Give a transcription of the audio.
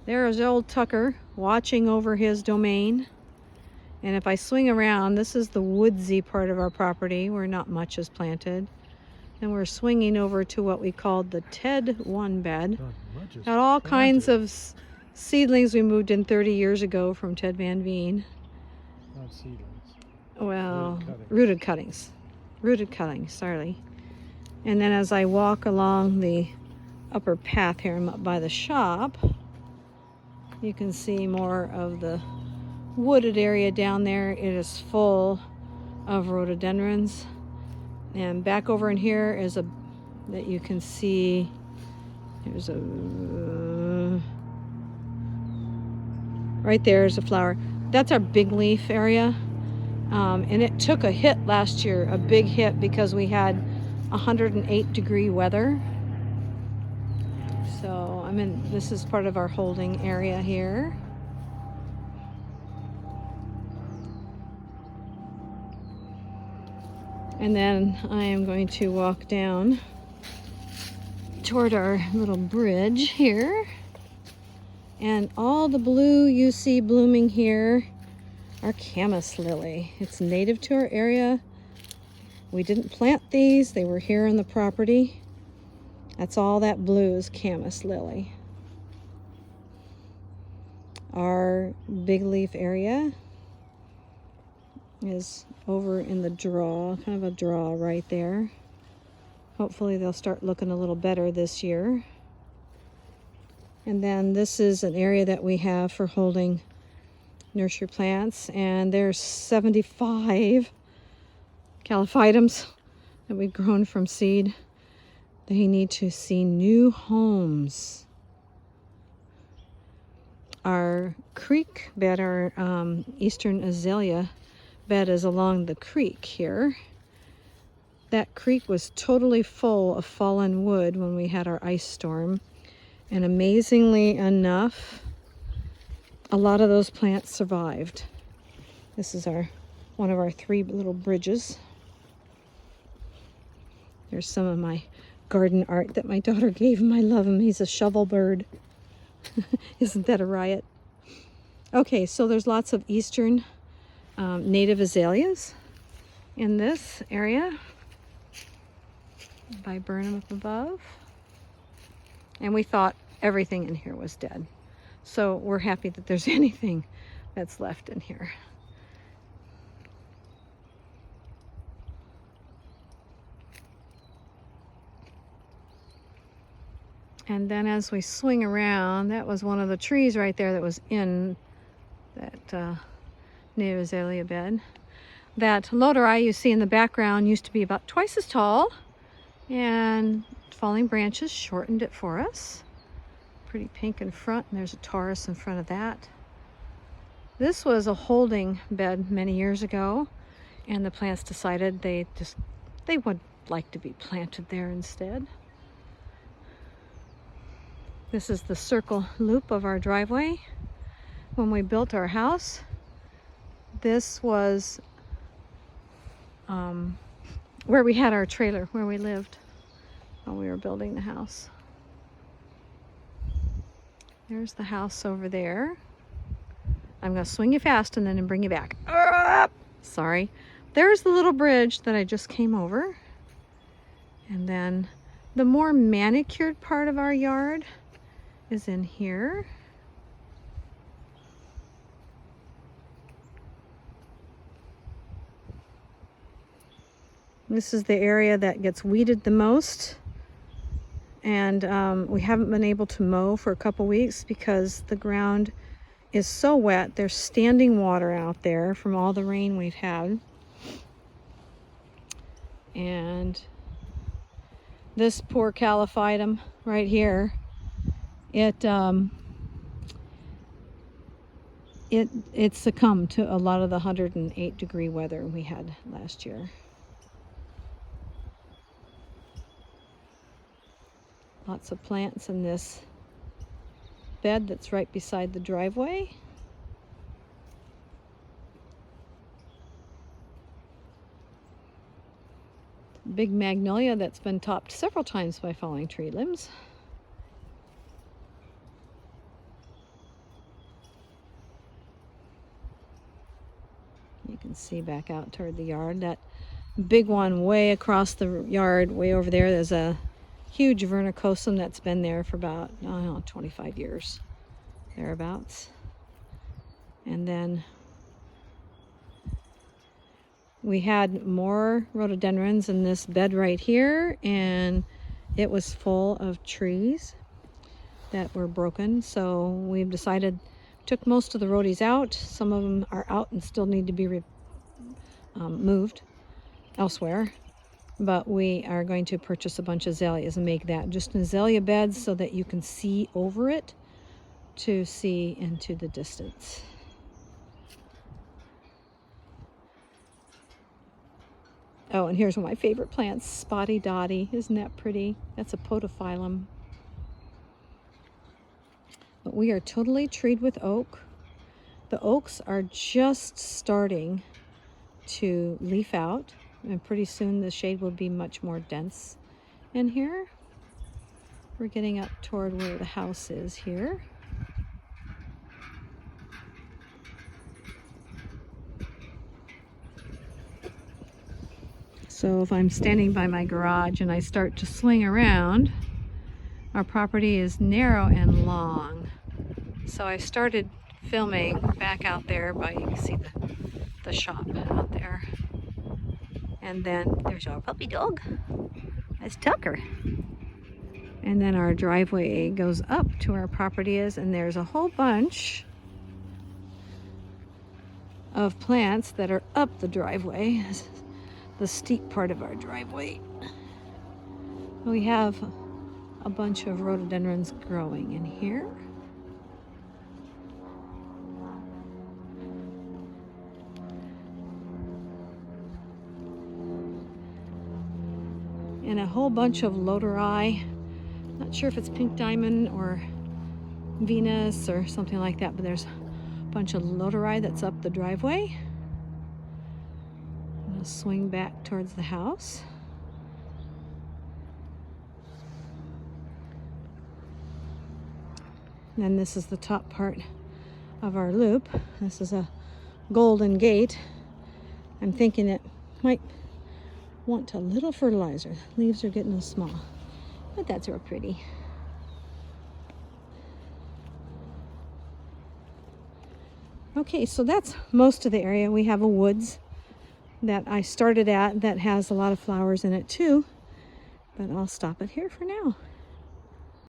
There's old Tucker watching over his domain. And if I swing around, this is the woodsy part of our property where not much is planted. And we're swinging over to what we called the Ted 1 bed. Got all kinds of seedlings we moved in 30 years ago from Ted Van Veen. Not seedlings. Well, rooted cuttings. Rooted cuttings, sorry. And then as I walk along the upper path here, I'm up by the shop, you can see more of the wooded area down there. It is full of rhododendrons. And back over in here is a, that you can see, there's a, right there is a flower. That's our big leaf area. And it took a hit last year, a big hit, because we had 108-degree weather. So this is part of our holding area here. And then I am going to walk down toward our little bridge here. And all the blue you see blooming here are camas lily. It's native to our area. We didn't plant these, they were here on the property. That's all that blue is camas lily. Our big leaf area is over in the draw, kind of a draw right there. Hopefully they'll start looking a little better this year. And then this is an area that we have for holding nursery plants, and there's 75 calophytums that we've grown from seed. They need to see new homes. Our creek bed, our eastern azalea bed, is along the creek here. That creek was totally full of fallen wood when we had our ice storm, and amazingly enough, a lot of those plants survived. This is one of our 3 little bridges. There's some of my garden art that my daughter gave him. I love him. He's a shovel bird. Isn't that a riot? Okay, so there's lots of eastern native azaleas in this area by Burnham up above. And we thought everything in here was dead. So we're happy that there's anything that's left in here. And then as we swing around, that was one of the trees right there that was in that native azalea bed. That loderi you see in the background used to be about twice as tall, and falling branches shortened it for us. Pretty pink in front, and there's a Taurus in front of that. This was a holding bed many years ago, and the plants decided they would like to be planted there instead. This is the circle loop of our driveway. When we built our house, this was where we had our trailer, where we lived while we were building the house. There's the house over there. I'm going to swing you fast and then bring you back. Sorry. There's the little bridge that I just came over. And then the more manicured part of our yard is in here. This is the area that gets weeded the most. And we haven't been able to mow for a couple weeks because the ground is so wet. There's standing water out there from all the rain we've had. And this poor calophytum right here, it succumbed to a lot of the 108-degree weather we had last year. Lots of plants in this bed that's right beside the driveway. Big magnolia that's been topped several times by falling tree limbs. You can see back out toward the yard. That big one way across the yard, way over there, there's a huge verticosum that's been there for about, I don't know, 25 years, thereabouts. And then we had more rhododendrons in this bed right here, and it was full of trees that were broken. So we've decided, took most of the rhodies out. Some of them are out and still need to be moved elsewhere. But we are going to purchase a bunch of azaleas and make that just an azalea bed so that you can see over it to see into the distance. Oh, and here's one of my favorite plants, Spotty Dotty. Isn't that pretty? That's a podophyllum. But we are totally treed with oak. The oaks are just starting to leaf out, and pretty soon the shade will be much more dense in here. We're getting up toward where the house is here. So if I'm standing by my garage and I start to swing around, our property is narrow and long. So I started filming back out there by, you can see the shop out there. And then there's our puppy dog. That's Tucker. And then our driveway goes up to where our property is, and there's a whole bunch of plants that are up the driveway. This is the steep part of our driveway. We have a bunch of rhododendrons growing in here. And a whole bunch of loderi. Not sure if it's pink diamond or Venus or something like that, but there's a bunch of loderi that's up the driveway. I'm gonna swing back towards the house. And then this is the top part of our loop. This is a golden gate. I'm thinking it might want a little fertilizer. Leaves are getting small, but that's real pretty. Okay, so that's most of the area. We have a woods that I started at that has a lot of flowers in it too, but I'll stop it here for now.